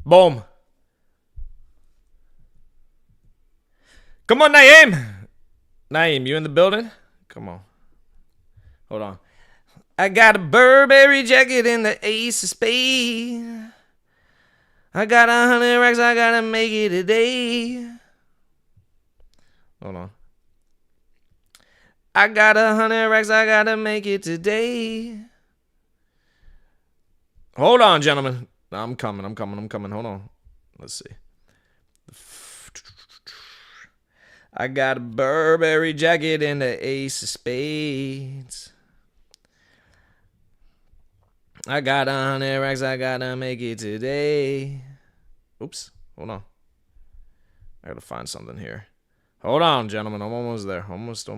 Boom. Come on, Naeem. Naeem, you in the building? Come on. Hold on. I got a Burberry jacket in the ace of spades. I got 100 racks, I gotta make it today. Hold on. I got 100 racks, I gotta make it today. Hold on, gentlemen. I'm coming. Hold on. Let's see. I got a Burberry jacket and the ace of spades. I got 100 racks, I gotta make it today. Oops. Hold on. I gotta find something here. Hold on, gentlemen. I'm almost there. Almost.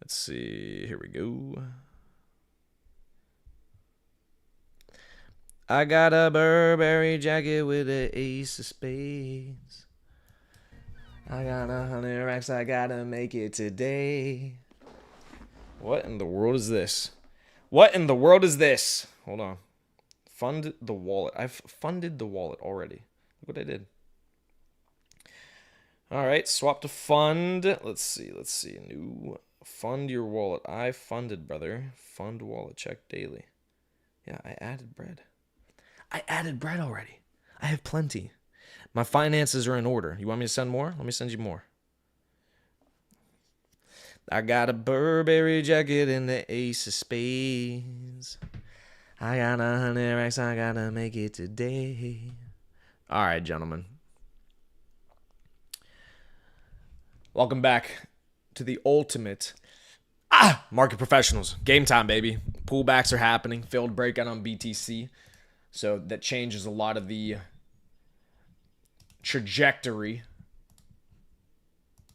Let's see. Here we go. I got a Burberry jacket with an ace of spades. I got 100 racks, I gotta make it today. What in the world is this? What in the world is this? Hold on. Fund the wallet. I've funded the wallet already. Look what I did. All right, swap to fund. Let's see. New fund your wallet. I funded, brother. Fund wallet. Check daily. Yeah, I added bread. I added bread already. I have plenty. My finances are in order. You want me to send more? Let me send you more. I got a Burberry jacket in the ace of spades. I got 100 racks, I gotta make it today. All right, gentlemen. Welcome back to the ultimate market professionals. Game time, baby. Pullbacks are happening. Failed breakout on BTC. So that changes a lot of the trajectory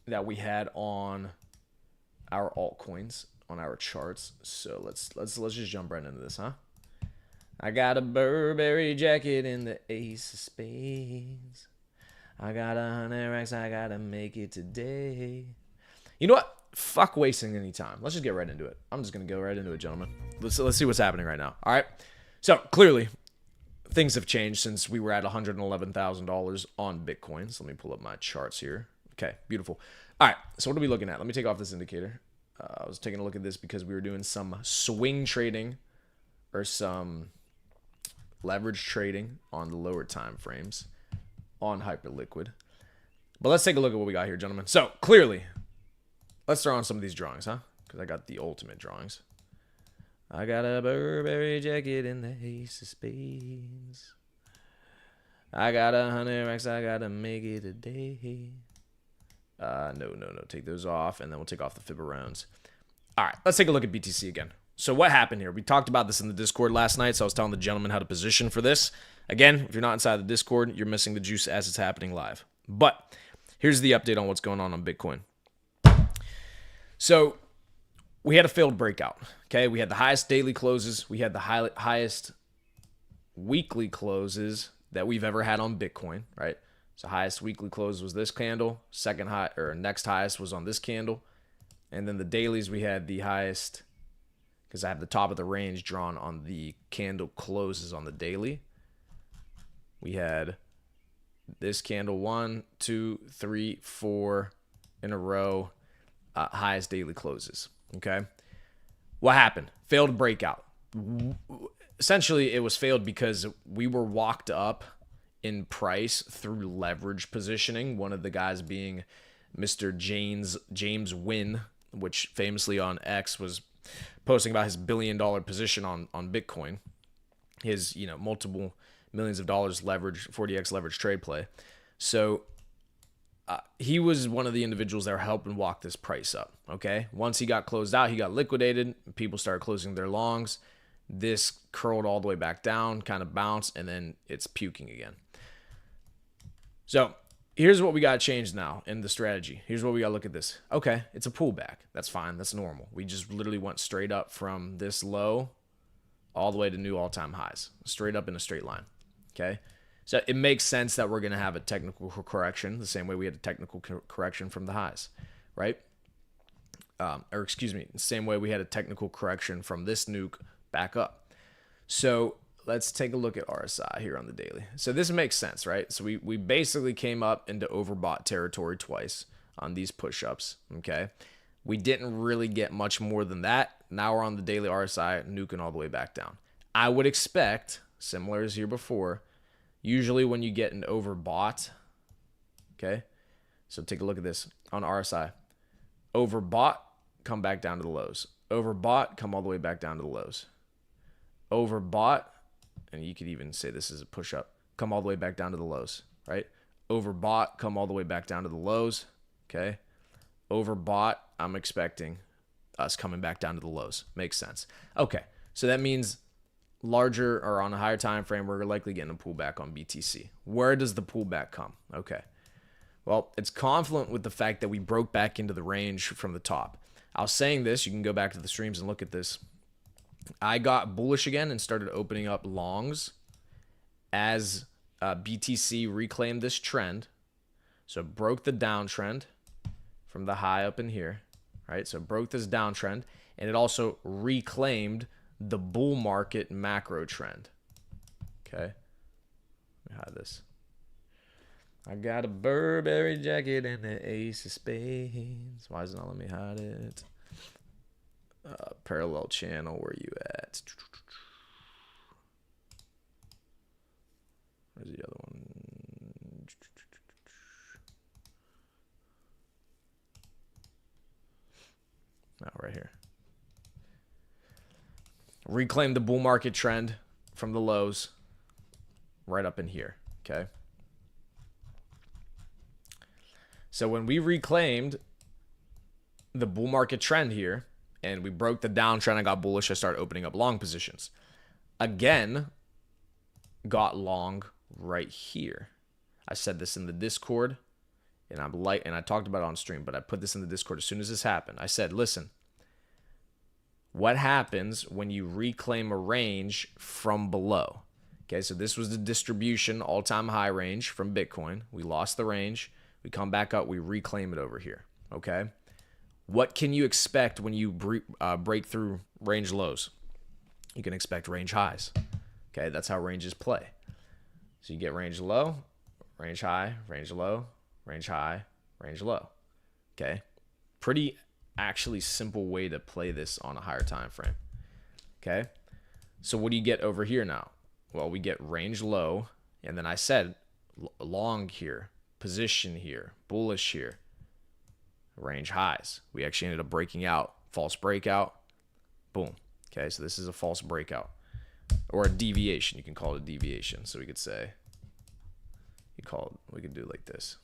that we had on our altcoins, on our charts. So let's just jump right into this, huh? I got a Burberry jacket in the ace of spades. I got 100 racks, I gotta make it today. You know what? Fuck wasting any time. Let's just get right into it. I'm just gonna go right into it, gentlemen. Let's see what's happening right now. All right. So clearly, things have changed since we were at $111,000 on Bitcoin. So let me pull up my charts here. Okay, beautiful. All right, so what are we looking at? Let me take off this indicator. I was taking a look at this because we were doing some swing trading or some leverage trading on the lower time frames on Hyperliquid. But let's take a look at what we got here, gentlemen. So clearly, let's throw on some of these drawings, huh? Because I got the ultimate drawings. I got a Burberry jacket in the ace of spades. I got 100 racks, I gotta make it today. No. Take those off, and then we'll take off the Fibber rounds. All right, let's take a look at BTC again. So what happened here? We talked about this in the Discord last night, so I was telling the gentleman how to position for this. Again, if you're not inside the Discord, you're missing the juice as it's happening live. But here's the update on what's going on Bitcoin. So we had a failed breakout. Okay, we had the highest daily closes. We had the highest weekly closes that we've ever had on Bitcoin, right? So highest weekly close was this candle. Second high or next highest was on this candle. And then the dailies, we had the highest, because I have the top of the range drawn on the candle closes on the daily. We had this candle 1, 2, 3, 4 in a row, highest daily closes. Okay. What happened? Failed breakout. Essentially, it was failed because we were walked up in price through leverage positioning. One of the guys being Mr. James Wynn, which famously on X was posting about his $1 billion position on Bitcoin. His, multiple millions of dollars leverage, 40x leverage trade play. So he was one of the individuals that were helping walk this price up, okay? Once he got closed out, he got liquidated. People started closing their longs. This curled all the way back down, kind of bounced, and then it's puking again. So here's what we got to change now in the strategy. Here's what we got to look at this. Okay, it's a pullback. That's fine. That's normal. We just literally went straight up from this low all the way to new all-time highs, straight up in a straight line, okay? So it makes sense that we're going to have a technical correction the same way we had a technical correction from the highs, right? The same way we had a technical correction from this nuke back up. So let's take a look at RSI here on the daily. So this makes sense, right? So we basically came up into overbought territory twice on these push-ups, okay? We didn't really get much more than that. Now we're on the daily RSI, nuking all the way back down. I would expect, similar as here before, usually when you get an overbought, okay? So take a look at this on RSI. Overbought, come back down to the lows. Overbought, come all the way back down to the lows. Overbought, and you could even say this is a push-up, come all the way back down to the lows, right? Overbought, come all the way back down to the lows, okay? Overbought, I'm expecting us coming back down to the lows. Makes sense. Okay, so that means larger or on a higher time frame, we're likely getting a pullback on BTC. Where does the pullback come? Okay, well, it's confluent with the fact that we broke back into the range from the top. I was saying this, you can go back to the streams and look at this. I got bullish again and started opening up longs as BTC reclaimed this trend. So it broke the downtrend from the high up in here, right? So it broke this downtrend, and it also reclaimed the bull market macro trend. Okay, let me hide this. I got a Burberry jacket and the ace of spades. Why is it not letting me hide it? Parallel channel, where you at? Where's the other one? Oh, right here. Reclaim the bull market trend from the lows right up in here, okay? So when we reclaimed the bull market trend here and we broke the downtrend, I got bullish, I started opening up long positions. Again, got long right here. I said this in the Discord, and I talked about it on stream, but I put this in the Discord as soon as this happened. I said, listen, what happens when you reclaim a range from below? Okay, so this was the distribution all-time high range from Bitcoin. We lost the range. We come back up. We reclaim it over here, okay? What can you expect when you break through range lows? You can expect range highs, okay? That's how ranges play. So you get range low, range high, range low, range high, range low, okay? Pretty actually simple way to play this on a higher time frame, okay? So what do you get over here now? Well, we get range low, and then I said long here, position here, bullish here, range highs. We actually ended up breaking out, false breakout, boom. Okay, so this is a false breakout or a deviation. You can call it a deviation. So we could say, we could do like this.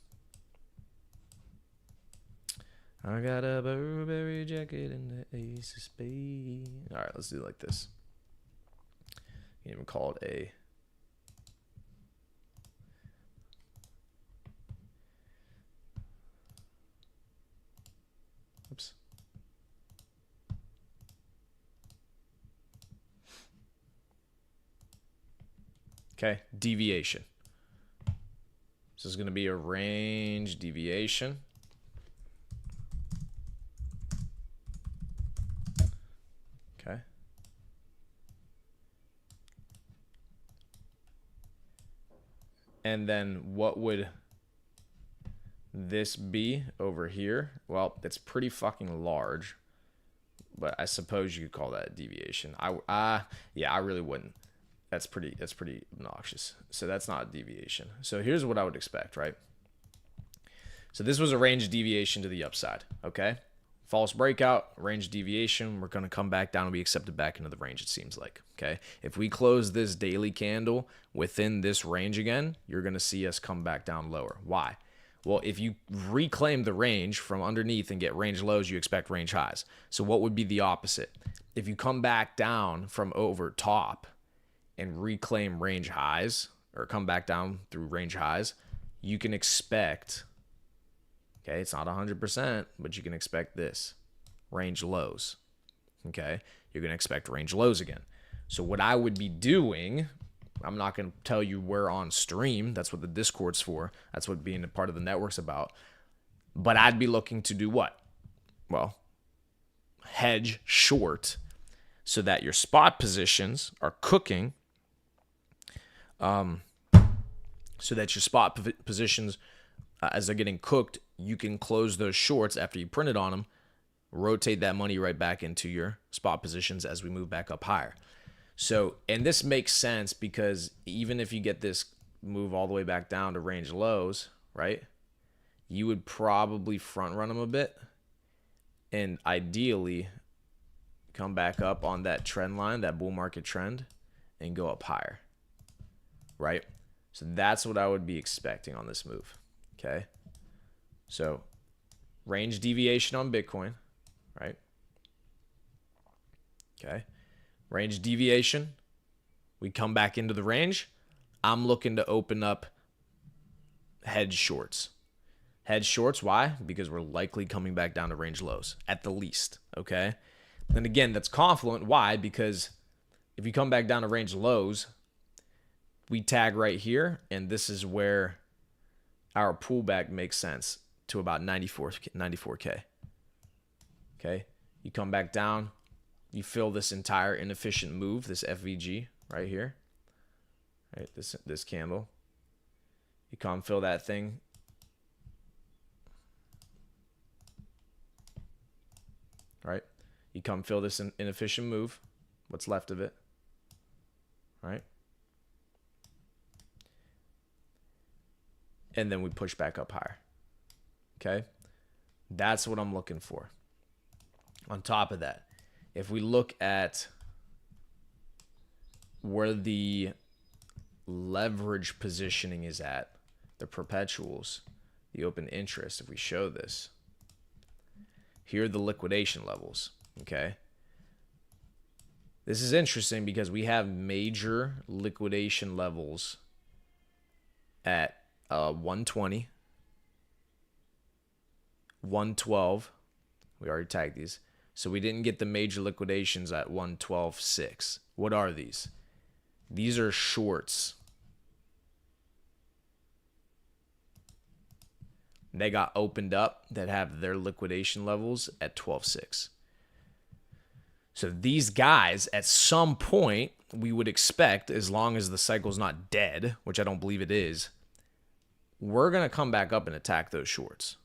I got a Burberry jacket and the ace of spades. All right, let's do it like this. You can even call it a oops. Okay, deviation. This is going to be a range deviation. Okay. And then what would this be over here? Well, it's pretty fucking large, but I suppose you could call that a deviation. Yeah, I really wouldn't. That's pretty obnoxious. So that's not a deviation. So here's what I would expect, right? So this was a range deviation to the upside, okay? False breakout, range deviation. We're going to come back down and be accepted back into the range, it seems like, okay? If we close this daily candle within this range again, you're going to see us come back down lower. Why? Well, if you reclaim the range from underneath and get range lows, you expect range highs. So what would be the opposite? If you come back down from over top and reclaim range highs, or come back down through range highs, you can expect, okay, it's not 100%, but you can expect this, range lows, okay? You're going to expect range lows again. So what I would be doing, I'm not going to tell you where on stream, that's what the Discord's for, that's what being a part of the network's about, but I'd be looking to do what? Well, hedge short so that your spot positions are cooking so that your spot positions, as they're getting cooked, you can close those shorts after you printed on them, rotate that money right back into your spot positions as we move back up higher. So, and this makes sense because even if you get this move all the way back down to range lows, right, you would probably front run them a bit and ideally come back up on that trend line, that bull market trend, and go up higher, right? So that's what I would be expecting on this move, okay? So range deviation on Bitcoin, right? Okay. Range deviation. We come back into the range. I'm looking to open up hedge shorts. Hedge shorts, why? Because we're likely coming back down to range lows, at the least, okay? And again, that's confluent. Why? Because if you come back down to range lows, we tag right here, and this is where our pullback makes sense to about 94K. Okay? You come back down, you fill this entire inefficient move, this FVG right here, right? This candle. You come fill that thing. Right? You come fill this inefficient move, what's left of it, right? And then we push back up higher. Okay? That's what I'm looking for. On top of that, if we look at where the leverage positioning is at, the perpetuals, the open interest, if we show this, here are the liquidation levels, okay? This is interesting because we have major liquidation levels at 120, 112. We already tagged these. So we didn't get the major liquidations at 112.6. What are these? These are shorts. They got opened up that have their liquidation levels at 12.6. So these guys, at some point, we would expect, as long as the cycle's not dead, which I don't believe it is, we're going to come back up and attack those shorts,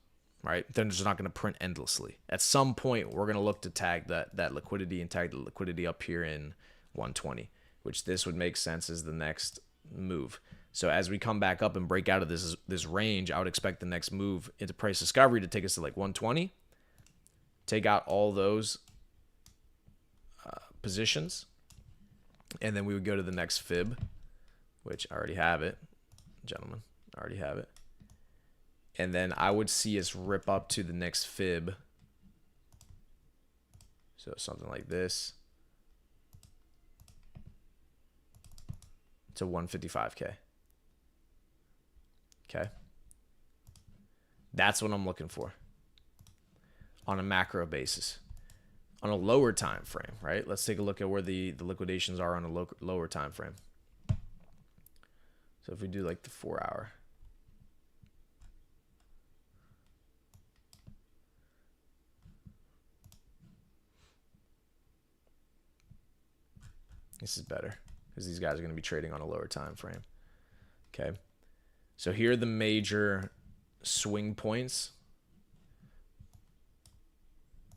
right? They're just not going to print endlessly. At some point, we're going to look to tag that liquidity and tag the liquidity up here in 120, which this would make sense as the next move. So as we come back up and break out of this range, I would expect the next move into price discovery to take us to like 120, take out all those positions, and then we would go to the next fib, which I already have it, gentlemen. I already have it. And then I would see us rip up to the next fib. So something like this to 155K. Okay. That's what I'm looking for on a macro basis. On a lower time frame, right? Let's take a look at where the liquidations are on a lower time frame. So if we do like the 4 hour. This is better because these guys are going to be trading on a lower time frame. Okay. So here are the major swing points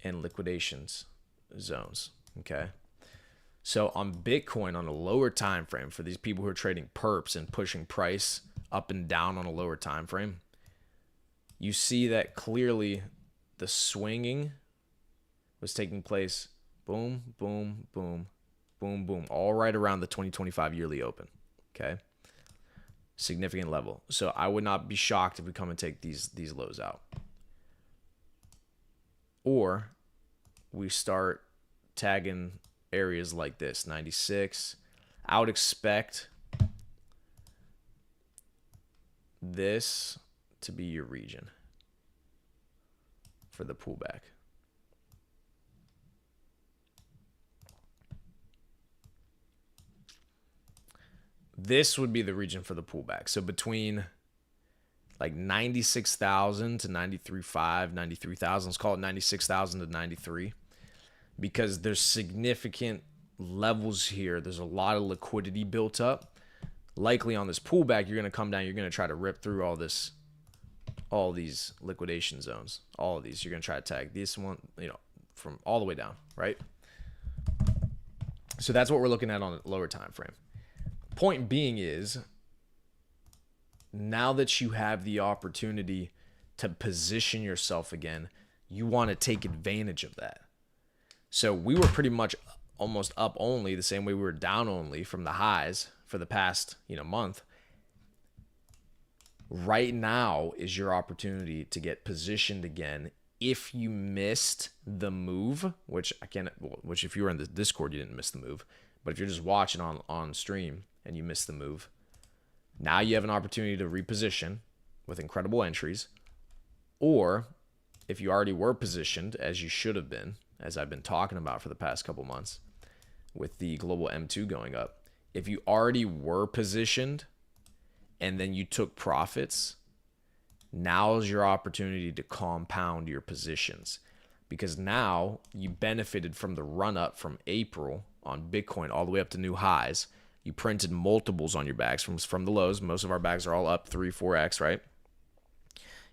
and liquidations zones. Okay. So on Bitcoin on a lower time frame, for these people who are trading perps and pushing price up and down on a lower time frame, you see that clearly the swinging was taking place boom, boom, boom, boom, boom, all right around the 2025 yearly open. Okay. Significant level. So I would not be shocked if we come and take these lows out. Or we start tagging areas like this, 96. I would expect this to be your region for the pullback. This would be the region for the pullback. So between like 96,000 to 93.5, 93,000, let's call it 96,000 to 93, because there's significant levels here. There's a lot of liquidity built up. likely on this pullback, you're going to come down. You're going to try to rip through all these liquidation zones. All of these. You're going to try to tag this one, from all the way down, right? So that's what we're looking at on a lower time frame. Point being is, now that you have the opportunity to position yourself again, you want to take advantage of that. So we were pretty much almost up only, the same way we were down only from the highs for the past, month. Right now is your opportunity to get positioned again. If you missed the move, which if you were in the Discord, you didn't miss the move. But if you're just watching on stream and you missed the move, now you have an opportunity to reposition with incredible entries. Or if you already were positioned, as you should have been, as I've been talking about for the past couple months, with the global M2 going up, if you already were positioned and then you took profits, now's your opportunity to compound your positions, because now you benefited from the run up from April on Bitcoin all the way up to new highs. You printed multiples on your bags from the lows. Most of our bags are all up 3-4x, right?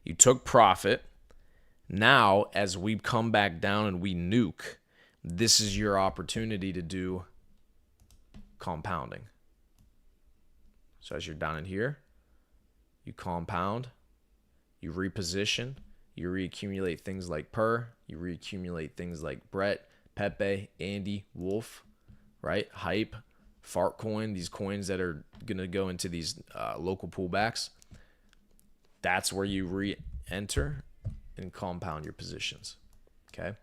You took profit. Now, as we come back down and we nuke, this is your opportunity to do compounding. So as you're down in here, you compound, you reposition, you reaccumulate things like Per, you reaccumulate things like Brett, Pepe, Andy, Wolf, right? Hype, Fartcoin, these coins that are going to go into these local pullbacks. That's where you re-enter and compound your positions, okay?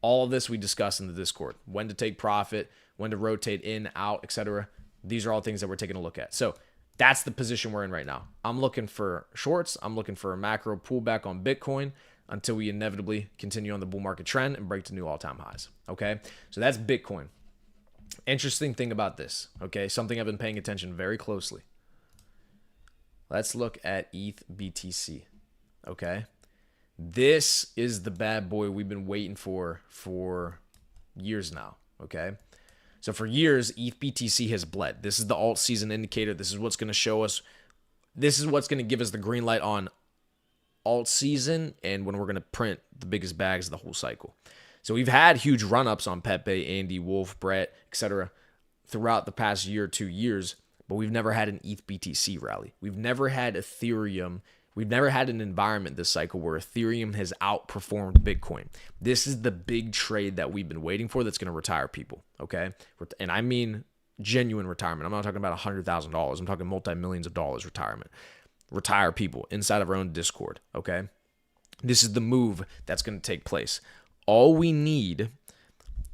All of this we discussed in the Discord. When to take profit, when to rotate in, out, etc. These are all things that we're taking a look at. So that's the position we're in right now. I'm looking for shorts. I'm looking for a macro pullback on Bitcoin until we inevitably continue on the bull market trend and break to new all-time highs, okay? So that's Bitcoin. Interesting thing about this, okay? Something I've been paying attention very closely. Let's look at ETH BTC, okay? This is the bad boy we've been waiting for years now, okay? So for years, ETH BTC has bled. This is the alt season indicator. This is what's going to show us. This is what's going to give us the green light on alt season and when we're going to print the biggest bags of the whole cycle. So we've had huge run-ups on Pepe, Andy, Wolf, Brett, etc. throughout the past year or 2 years, but we've never had an ETH BTC rally. We've never had Ethereum. We've never had an environment this cycle where Ethereum has outperformed Bitcoin. This is the big trade that we've been waiting for that's going to retire people, okay? And I mean genuine retirement. I'm not talking about $100,000. I'm talking multi-millions of dollars retirement. Retire people inside of our own Discord, okay? This is the move that's going to take place. All we need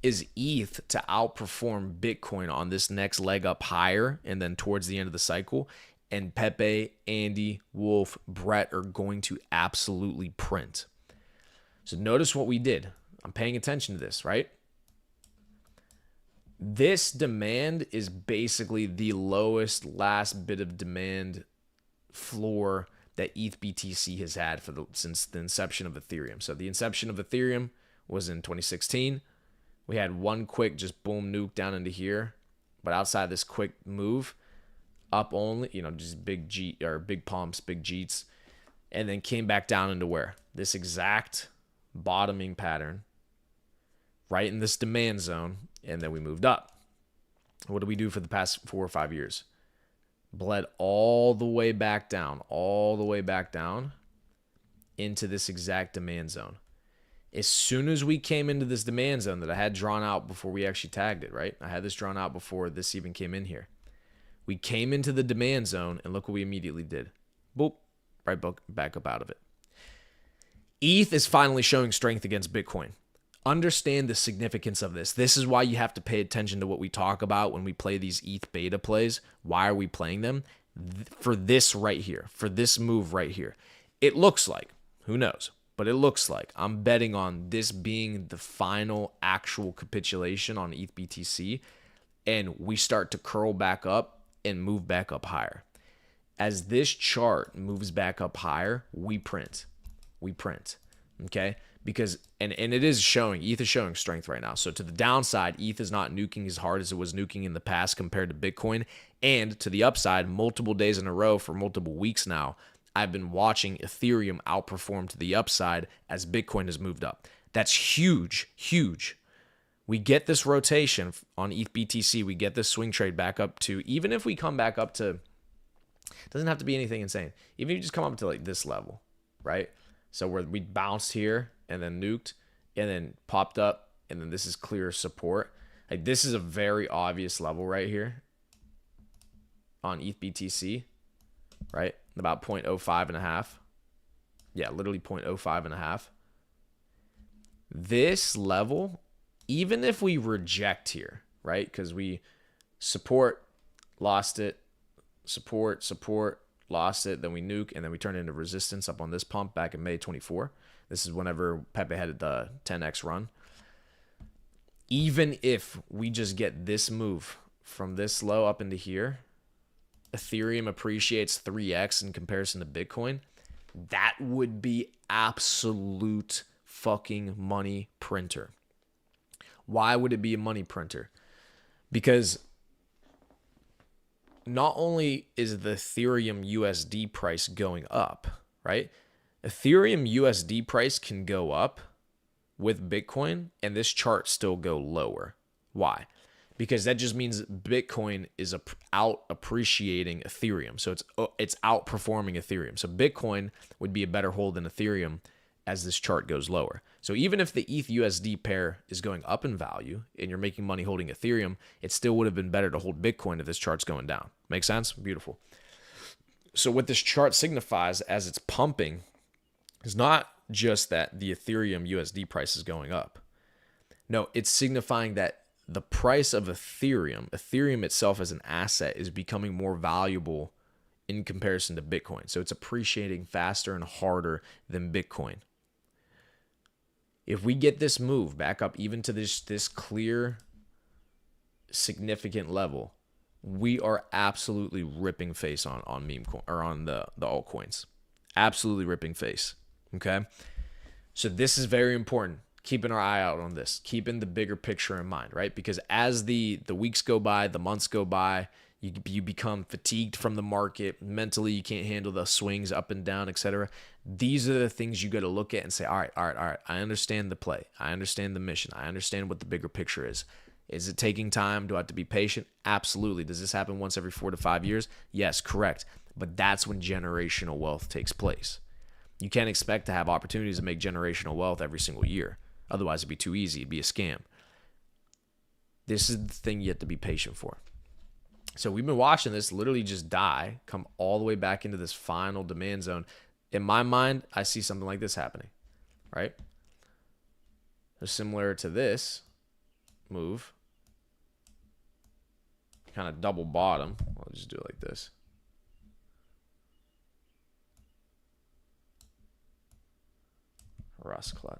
is ETH to outperform Bitcoin on this next leg up higher and then towards the end of the cycle. And Pepe, Andy, Wolf, Brett are going to absolutely print. So notice what we did. I'm paying attention to this, right? This demand is basically the lowest last bit of demand floor that ETH BTC has had since the inception of Ethereum. So the inception of Ethereum was in 2016. We had one quick just boom nuke down into here. But outside this quick move, up only, just big pumps, big jeets, and then came back down into where? This exact bottoming pattern, right in this demand zone, and then we moved up. What did we do for the past 4 or 5 years? Bled all the way back down into this exact demand zone. As soon as we came into this demand zone that I had drawn out before we actually tagged it, right? I had this drawn out before this even came in here. We came into the demand zone, and look what we immediately did. Boop, right back up out of it. ETH is finally showing strength against Bitcoin. Understand the significance of this. This is why you have to pay attention to what we talk about when we play these ETH beta plays. Why are we playing them? For this right here, for this move right here. It looks like, who knows, but it looks like I'm betting on this being the final actual capitulation on ETH BTC, and we start to curl back up and move back up higher. As this chart moves back up higher, we print, okay? because and it is showing, ETH is showing strength right now. So to the downside, ETH is not nuking as hard as it was nuking in the past compared to Bitcoin. And to the upside, multiple days in a row for multiple weeks now, I've been watching Ethereum outperform to the upside as Bitcoin has moved up. That's huge, huge. We get this rotation on ETH BTC. We get this swing trade back up to, even if we come back up to, it doesn't have to be anything insane. Even if you just come up to like this level, right? So where we bounced here and then nuked and then popped up, and then this is clear support. Like this is a very obvious level right here on ETH BTC, right? About 0.05 and a half. Yeah, literally 0.05 and a half. This level, even if we reject here, right? Because we support, lost it, support, lost it, then we nuke, and then we turn into resistance up on this pump back in May 24. This is whenever Pepe had the 10x run. Even if we just get this move from this low up into here, Ethereum appreciates 3x in comparison to Bitcoin, that would be absolute fucking money printer. Why would it be a money printer? Because not only is the Ethereum USD price going up, right? Ethereum USD price can go up with Bitcoin and this chart still go lower. Why? Because that just means Bitcoin is out appreciating Ethereum. So it's outperforming Ethereum. So Bitcoin would be a better hold than Ethereum as this chart goes lower. So even if the ETH USD pair is going up in value and you're making money holding Ethereum, it still would have been better to hold Bitcoin if this chart's going down. Make sense? Beautiful. So what this chart signifies as it's pumping is not just that the Ethereum USD price is going up. No, it's signifying that the price of Ethereum itself as an asset is becoming more valuable in comparison to Bitcoin. So it's appreciating faster and harder than Bitcoin. If we get this move back up even to this clear, significant level, we are absolutely ripping face on meme coin or on the altcoins. Absolutely ripping face. Okay? So this is very important. Keeping our eye out on this, keeping the bigger picture in mind, right? Because as the weeks go by, the months go by, you become fatigued from the market. Mentally, you can't handle the swings up and down, etc. These are the things you got to look at and say, all right. I understand the play. I understand the mission. I understand what the bigger picture is. Is it taking time? Do I have to be patient? Absolutely. Does this happen once every 4 to 5 years? Yes, correct. But that's when generational wealth takes place. You can't expect to have opportunities to make generational wealth every single year. Otherwise, it'd be too easy. It'd be a scam. This is the thing you have to be patient for. So we've been watching this literally just die, come all the way back into this final demand zone. In my mind, I see something like this happening, right? So similar to this move, kind of double bottom. I'll just do it like this. Rasclat.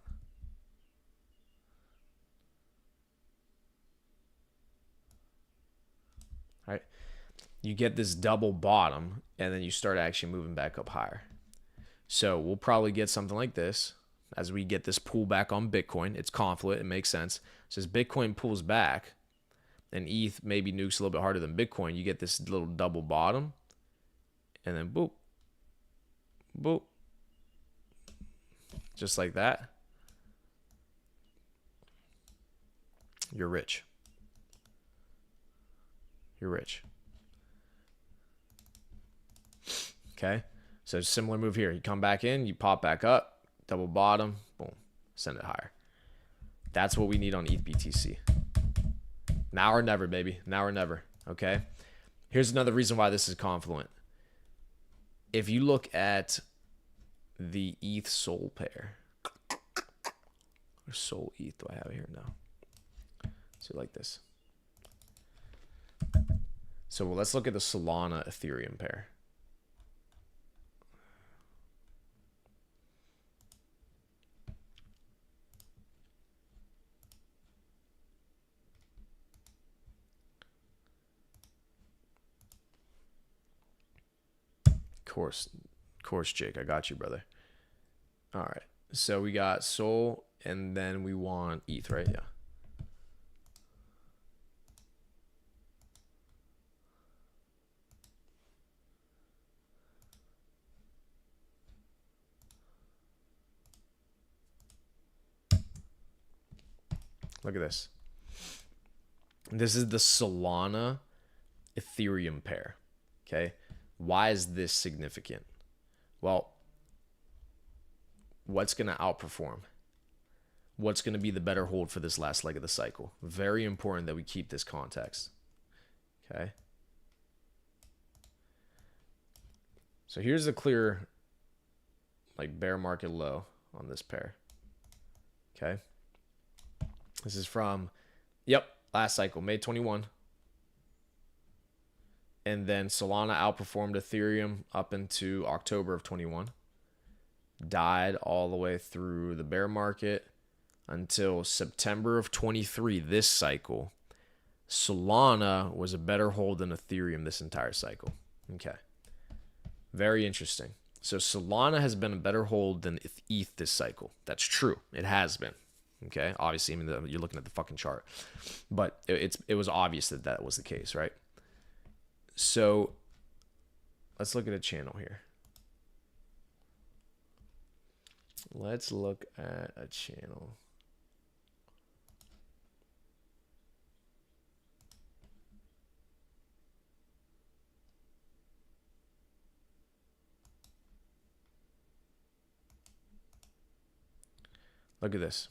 Right? You get this double bottom, and then you start actually moving back up higher. So we'll probably get something like this as we get this pullback on Bitcoin. It's confluent. It makes sense. So as Bitcoin pulls back, and ETH maybe nukes a little bit harder than Bitcoin, you get this little double bottom, and then boop, boop, just like that. You're rich. You're rich. Okay. So similar move here. You come back in, you pop back up, double bottom, boom, send it higher. That's what we need on ETH BTC. Now or never, baby. Now or never. Okay. Here's another reason why this is confluent. If you look at the ETH Sol pair, or Sol ETH do I have here now? So like this. So let's look at the Solana Ethereum pair. Of course, Jake, I got you, brother. All right. So we got Sol, and then we want ETH, right? Yeah. Look at this. This is the Solana Ethereum pair. Okay. Why is this significant? Well, what's going to outperform? What's going to be the better hold for this last leg of the cycle? Very important that we keep this context. Okay. So here's the clear, like, bear market low on this pair. Okay. This is from, last cycle, May 21. And then Solana outperformed Ethereum up into October of 21. Died all the way through the bear market until September of 23, this cycle. Solana was a better hold than Ethereum this entire cycle. Okay. Very interesting. So Solana has been a better hold than ETH this cycle. That's true. It has been. Okay. Obviously, I mean, you're looking at the fucking chart. But it was obvious that that was the case, right? So let's look at a channel here. Let's look at a channel. Look at this.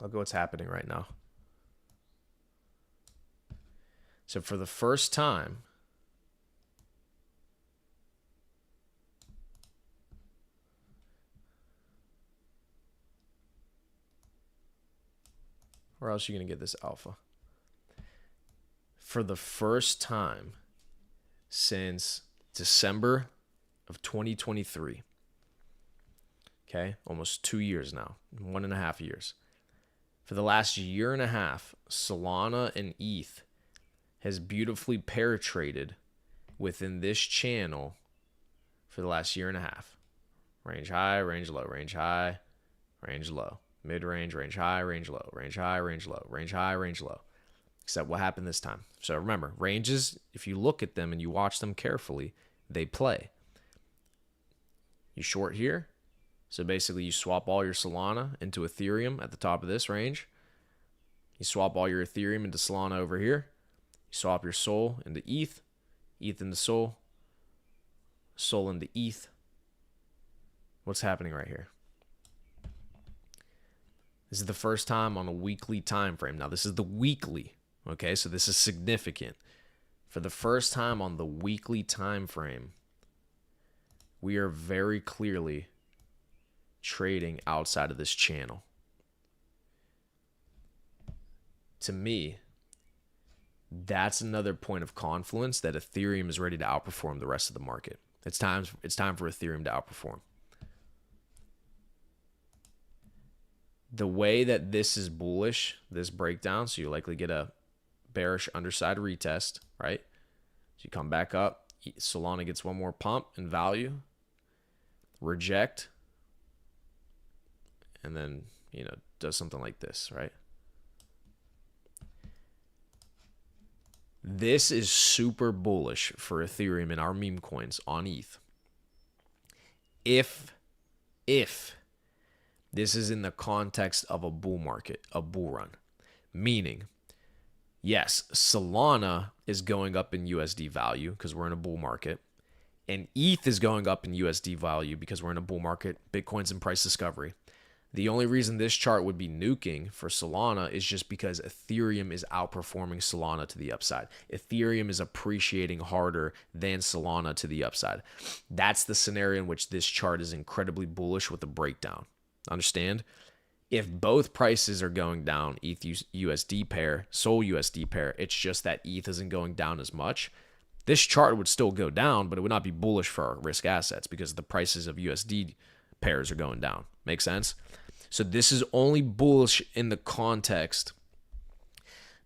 Look at what's happening right now. So for the first time, where else are you going to get this alpha? For the first time since December of 2023, okay, almost 2 years now, 1.5 years. For the last year and a half, Solana and ETH has beautifully pair traded within this channel for the last year and a half. Range high, range low, range high, range low. Mid-range, range high, range low, range high, range low, range high, range low. Except what happened this time. So remember, ranges, if you look at them and you watch them carefully, they play. You short here. So basically you swap all your Solana into Ethereum at the top of this range. You swap all your Ethereum into Solana over here. You swap your Sol into ETH, ETH into Sol, Sol into ETH. What's happening right here? This is the first time on a weekly time frame. Now, this is the weekly, okay? So this is significant. For the first time on the weekly time frame, we are very clearly trading outside of this channel. To me, that's another point of confluence that Ethereum is ready to outperform the rest of the market. It's time for Ethereum to outperform. The way that this is bullish, this breakdown, so you likely get a bearish underside retest, right? So you come back up, Solana gets one more pump in value, reject, and then, does something like this, right? This is super bullish for Ethereum and our meme coins on ETH. If this is in the context of a bull market, a bull run, meaning, yes, Solana is going up in USD value because we're in a bull market, and ETH is going up in USD value because we're in a bull market. Bitcoin's in price discovery. The only reason this chart would be nuking for Solana is just because Ethereum is outperforming Solana to the upside. Ethereum is appreciating harder than Solana to the upside. That's the scenario in which this chart is incredibly bullish with a breakdown. Understand? If both prices are going down, ETH USD pair, Sol USD pair, it's just that ETH isn't going down as much. This chart would still go down, but it would not be bullish for our risk assets because the prices of USD pairs are going down. Make sense? So this is only bullish in the context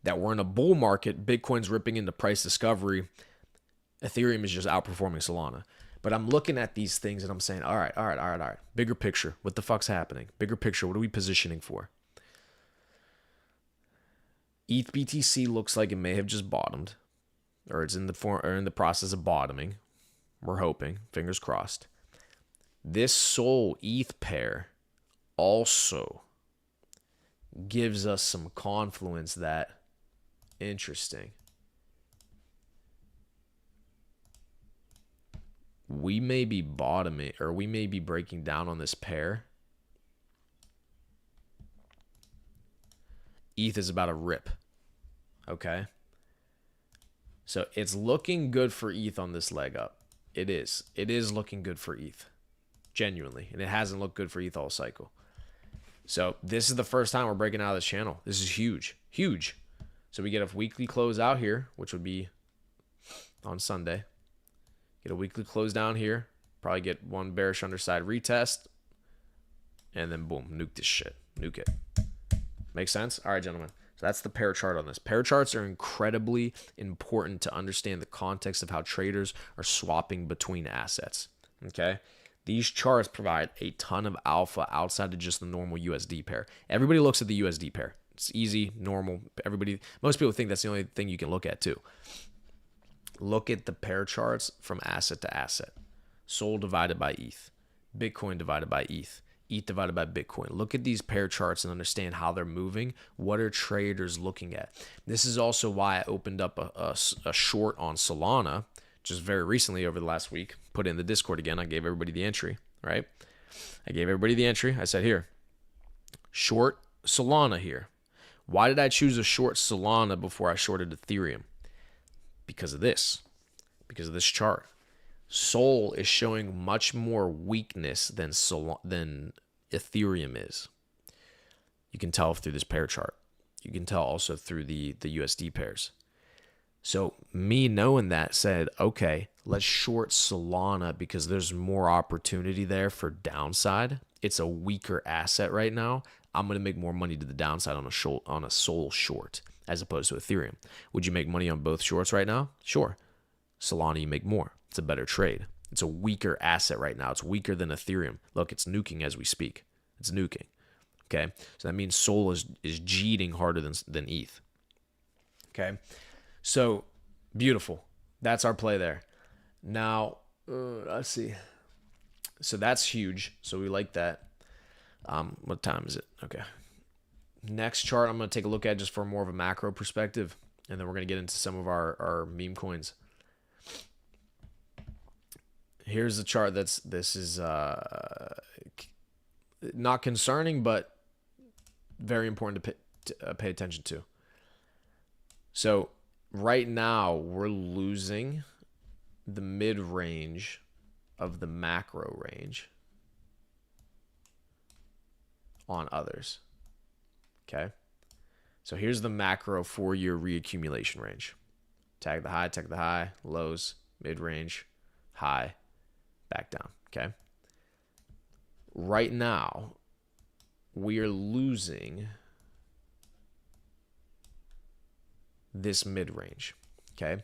that we're in a bull market, Bitcoin's ripping into price discovery, Ethereum is just outperforming Solana. But I'm looking at these things and I'm saying, all right. Bigger picture. What the fuck's happening? Bigger picture. What are we positioning for? ETH BTC looks like it may have just bottomed, or it's in the process of bottoming. We're hoping, fingers crossed. This Sol ETH pair also gives us some confluence that interesting. We may be bottoming, or we may be breaking down on this pair. ETH is about to rip. Okay. So it's looking good for ETH on this leg up. It is. It is looking good for ETH. Genuinely. And it hasn't looked good for ETH all cycle. So this is the first time we're breaking out of this channel. This is huge. Huge. So we get a weekly close out here, which would be on Sunday. Get a weekly close down here. Probably get one bearish underside retest. And then boom, nuke this shit. Nuke it. Make sense? All right, gentlemen. So that's the pair chart on this. Pair charts are incredibly important to understand the context of how traders are swapping between assets. Okay? These charts provide a ton of alpha outside of just the normal USD pair. Everybody looks at the USD pair. It's easy, normal. Most people think that's the only thing you can look at too. Look at the pair charts from asset to asset. Sol divided by ETH. Bitcoin divided by ETH. ETH divided by Bitcoin. Look at these pair charts and understand how they're moving. What are traders looking at? This is also why I opened up a short on Solana just very recently over the last week. Put it in the Discord again. I gave everybody the entry, right? I gave everybody the entry. I said, here, short Solana here. Why did I choose a short Solana before I shorted Ethereum? Because of this. Because of this chart. Sol is showing much more weakness than Ethereum is. You can tell through this pair chart. You can tell also through the USD pairs. So me knowing that said, okay, let's short Solana because there's more opportunity there for downside. It's a weaker asset right now. I'm going to make more money to the downside on a Sol short as opposed to Ethereum. Would you make money on both shorts right now? Sure. Solana, you make more. It's a better trade. It's a weaker asset right now. It's weaker than Ethereum. Look, it's nuking as we speak. It's nuking. Okay? So that means Sol is jeeting harder than ETH. Okay? So, beautiful. That's our play there. Now, let's see. So that's huge. So we like that. What time is it? Okay. Next chart I'm going to take a look at just for more of a macro perspective. And then we're going to get into some of our meme coins. Here's the chart this is not concerning, but very important to pay attention to. So right now we're losing the mid-range of the macro range on others. Okay. So here's the macro 4-year reaccumulation range. Tag the high, lows, mid-range, high, back down. Okay. Right now, we are losing this mid-range. Okay.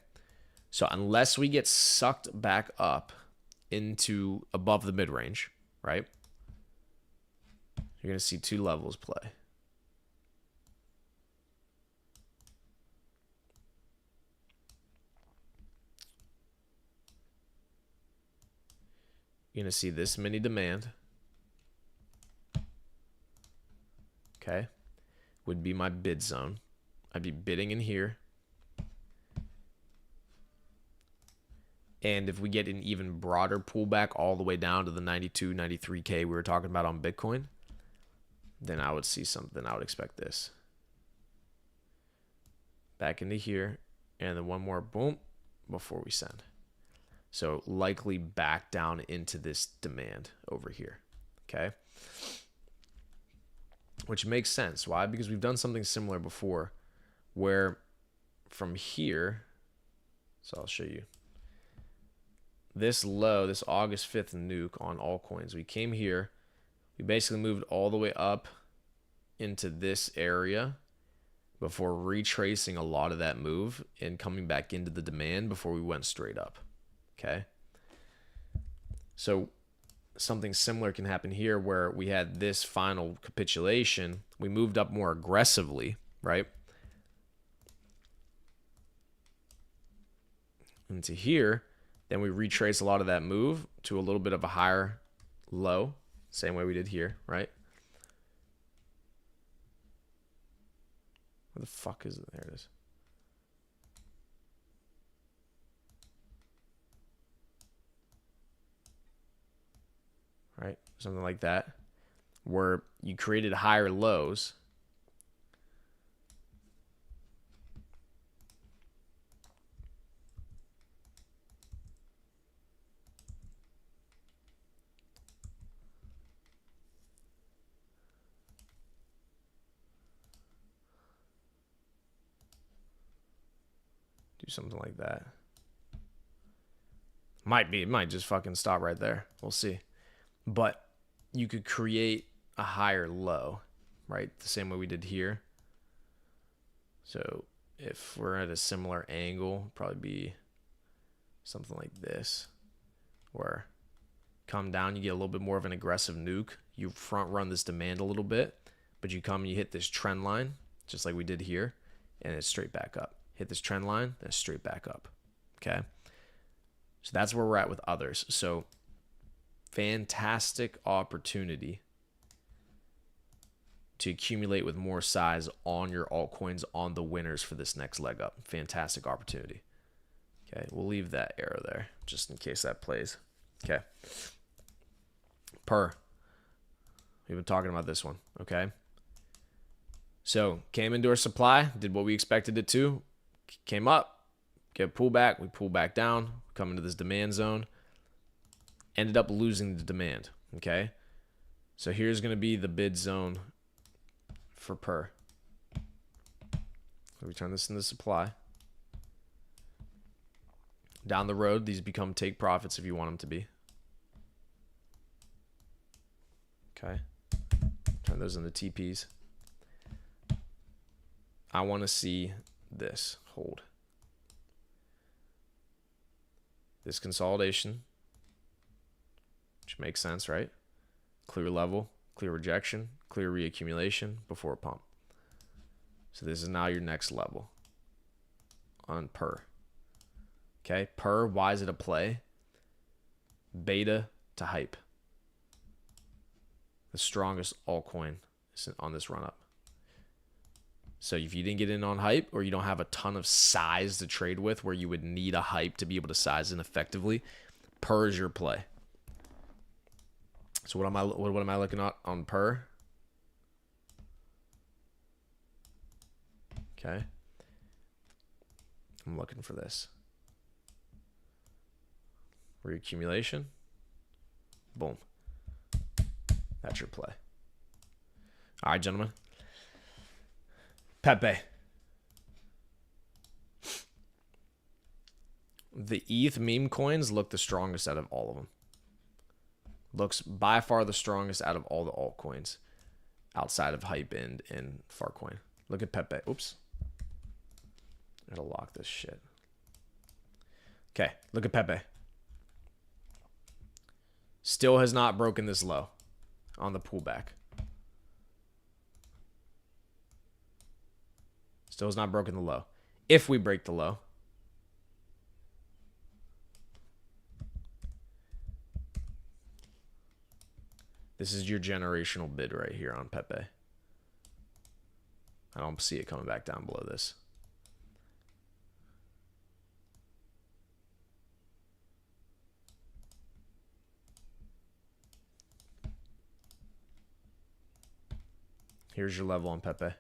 So unless we get sucked back up into above the mid-range, right? You're going to see two levels play. You're going to see this mini demand. Okay. Would be my bid zone. I'd be bidding in here. And if we get an even broader pullback all the way down to the 92, 93K we were talking about on Bitcoin, then I would see something. I would expect this. Back into here. And then one more boom before we send. So likely back down into this demand over here. Okay. Which makes sense. Why? Because we've done something similar before where from here, so I'll show you. This low, this August 5th nuke on altcoins, we came here. We basically moved all the way up into this area before retracing a lot of that move and coming back into the demand before we went straight up. Okay. So something similar can happen here where we had this final capitulation. We moved up more aggressively, right? Into here. Then we retrace a lot of that move to a little bit of a higher low. Same way we did here, right? Where the fuck is it? There it is. Right? Something like that. Where you created higher lows. Do something like that. It might just fucking stop right there. We'll see. But you could create a higher low, right? The same way we did here. So if we're at a similar angle, probably be something like this, where come down, you get a little bit more of an aggressive nuke. You front run this demand a little bit, but you come and you hit this trend line, just like we did here, and it's straight back up. Hit this trend line, then straight back up. Okay? So that's where we're at with others. So fantastic opportunity to accumulate with more size on your altcoins on the winners for this next leg up. Fantastic opportunity. Okay, we'll leave that arrow there just in case that plays. Okay. Per. We've been talking about this one. Okay. So came into our supply, did what we expected it to, came up, get pullback, we pull back down, come into this demand zone, ended up losing the demand. Okay. So here's going to be the bid zone for per. We turn this into supply. Down the road, these become take profits if you want them to be. Okay. Turn those into TPs. I want to see this hold. This consolidation, which makes sense, right? Clear level, clear rejection, clear reaccumulation before a pump. So this is now your next level on per. Okay, per, why is it a play? Beta to hype. The strongest altcoin on this run up. So if you didn't get in on hype, or you don't have a ton of size to trade with where you would need a hype to be able to size in effectively, per is your play. So what am I looking at on per? Okay. I'm looking for this. Reaccumulation. Boom. That's your play. All right, gentlemen. Pepe. The ETH meme coins look the strongest out of all of them. Looks by far the strongest out of all the altcoins outside of hype and Farcoin. Look at Pepe. Oops. I gotta lock this shit. Okay, look at Pepe. Still has not broken this low on the pullback. Still has not broken the low. If we break the low, this is your generational bid right here on Pepe. I don't see it coming back down below this. Here's your level on Pepe.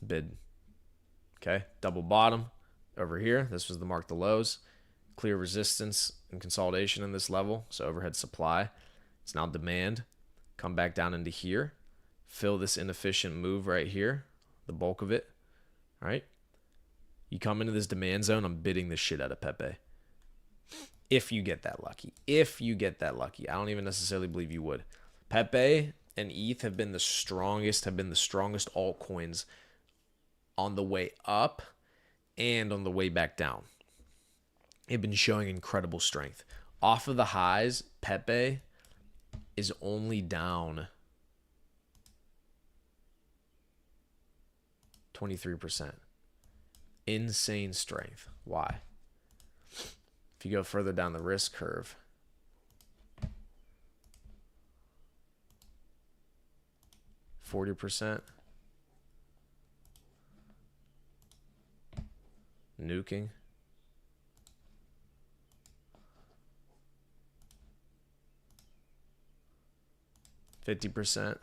Bid. Okay, double bottom over here. This was the mark the lows. Clear resistance and consolidation in this level. So overhead supply. It's now demand. Come back down into here. Fill this inefficient move right here. The bulk of it. All right. You come into this demand zone. I'm bidding the shit out of Pepe. If you get that lucky. If you get that lucky. I don't even necessarily believe you would. Pepe and ETH have been the strongest altcoins on the way up and on the way back down. They've been showing incredible strength. Off of the highs, Pepe is only down 23%. Insane strength. Why? If you go further down the risk curve, %, nuking, %,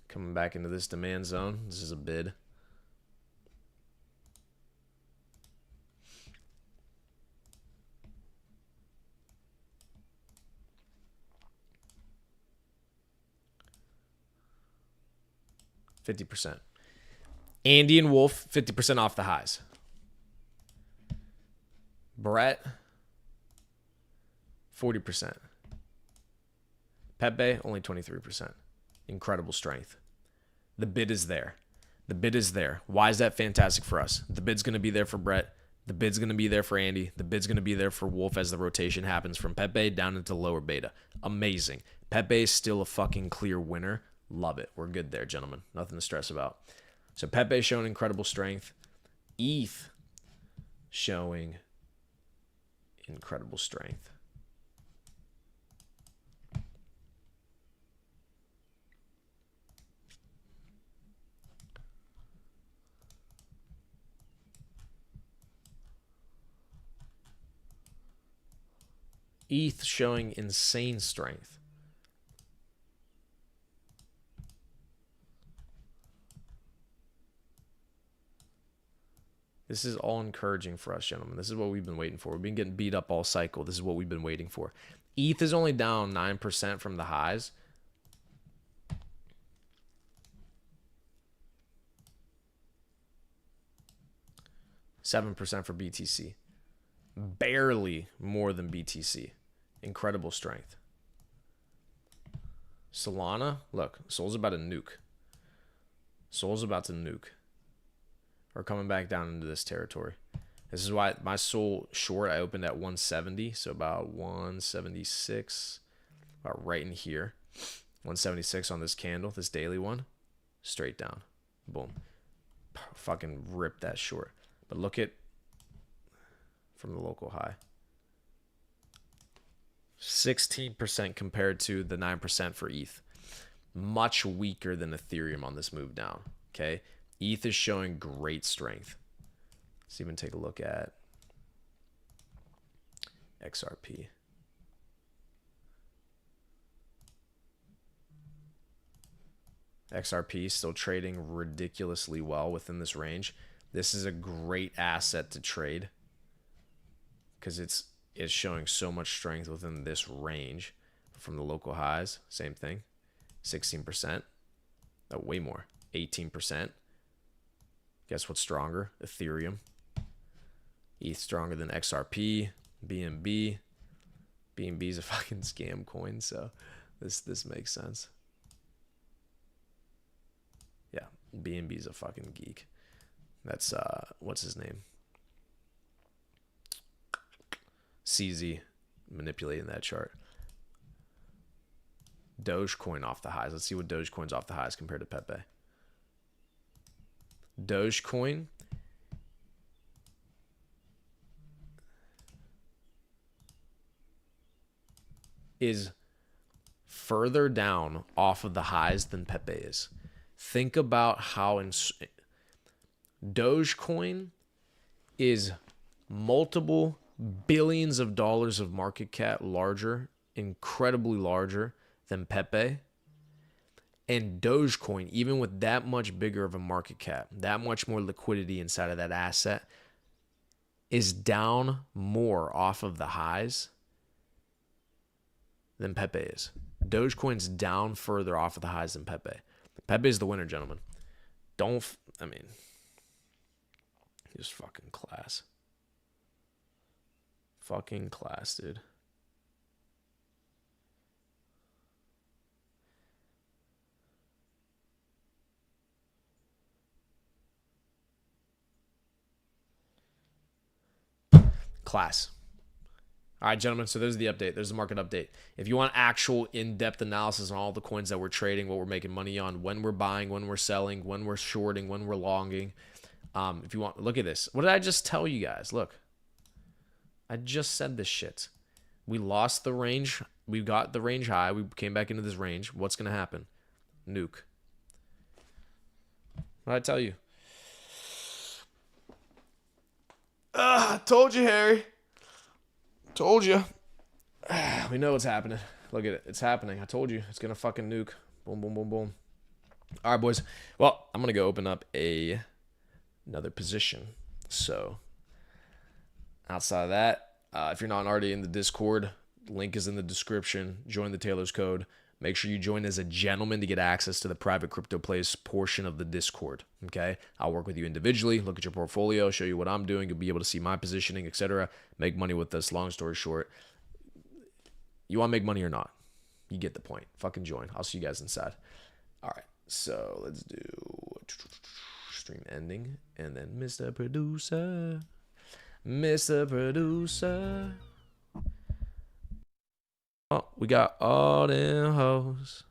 coming back into this demand zone. This is a bid. %. Andy and Wolf, 50% off the highs. Brett, 40%. Pepe, only 23%. Incredible strength. The bid is there. The bid is there. Why is that fantastic for us? The bid's going to be there for Brett. The bid's going to be there for Andy. The bid's going to be there for Wolf as the rotation happens from Pepe down into lower beta. Amazing. Pepe is still a fucking clear winner. Love it. We're good there, gentlemen. Nothing to stress about. So Pepe showing incredible strength. ETH showing incredible strength. ETH showing insane strength. This is all encouraging for us, gentlemen. This is what we've been waiting for. We've been getting beat up all cycle. This is what we've been waiting for. ETH is only down 9% from the highs. $7% for BTC. Barely more than BTC. Incredible strength. Solana, look, Sol's about to nuke. Sol's about to nuke. We're coming back down into this territory. This is why my Sol short, I opened at 170, so about 176, about right in here. 176 on this candle, this daily one. Straight down. Boom. Fucking ripped that short. But look at from the local high. 16% compared to the 9% for ETH. Much weaker than Ethereum on this move down. Okay. ETH is showing great strength. Let's even take a look at XRP. XRP still trading ridiculously well within this range. This is a great asset to trade because it's showing so much strength within this range. From the local highs, same thing. 16%. Oh, way more. 18%. Guess what's stronger? Ethereum. ETH stronger than XRP. BNB. BNB is a fucking scam coin, so this makes sense. Yeah, BNB is a fucking geek. That's what's his name? CZ manipulating that chart. Dogecoin off the highs. Let's see what Dogecoin's off the highs compared to Pepe. Dogecoin is further down off of the highs than Pepe is. Think about how Dogecoin is multiple billions of dollars of market cap larger, incredibly larger than Pepe. And Dogecoin, even with that much bigger of a market cap, that much more liquidity inside of that asset, is down more off of the highs than Pepe is. Dogecoin's down further off of the highs than Pepe. Pepe is the winner, gentlemen. Just fucking class. Fucking class, dude. class. All right, gentlemen, so there's the update. There's the market update. If you want actual in-depth analysis on all the coins that we're trading, what we're making money on, when we're buying, when we're selling, when we're shorting, when we're longing, if you want, look at this. What did I just tell you guys? Look, I just said this shit. We lost the range. We got the range high. We came back into this range. What's going to happen? Nuke. What did I tell you? Told you, Harry. Told you. We know what's happening. Look at it. It's happening. I told you. It's going to fucking nuke. Boom, boom, boom, boom. All right, boys. Well, I'm going to go open up another position. So, outside of that, if you're not already in the Discord, link is in the description. Join the Taylor's Code. Make sure you join as a gentleman to get access to the private crypto plays portion of the Discord. Okay, I'll work with you individually, look at your portfolio, show you what I'm doing. You'll be able to see my positioning, etc. Make money with us. Long story short, you want to make money or not? You get the point. Fucking join. I'll see you guys inside. All right, so let's do stream ending and then Mr. Producer. Mr. Producer. Oh, we got all them hoes.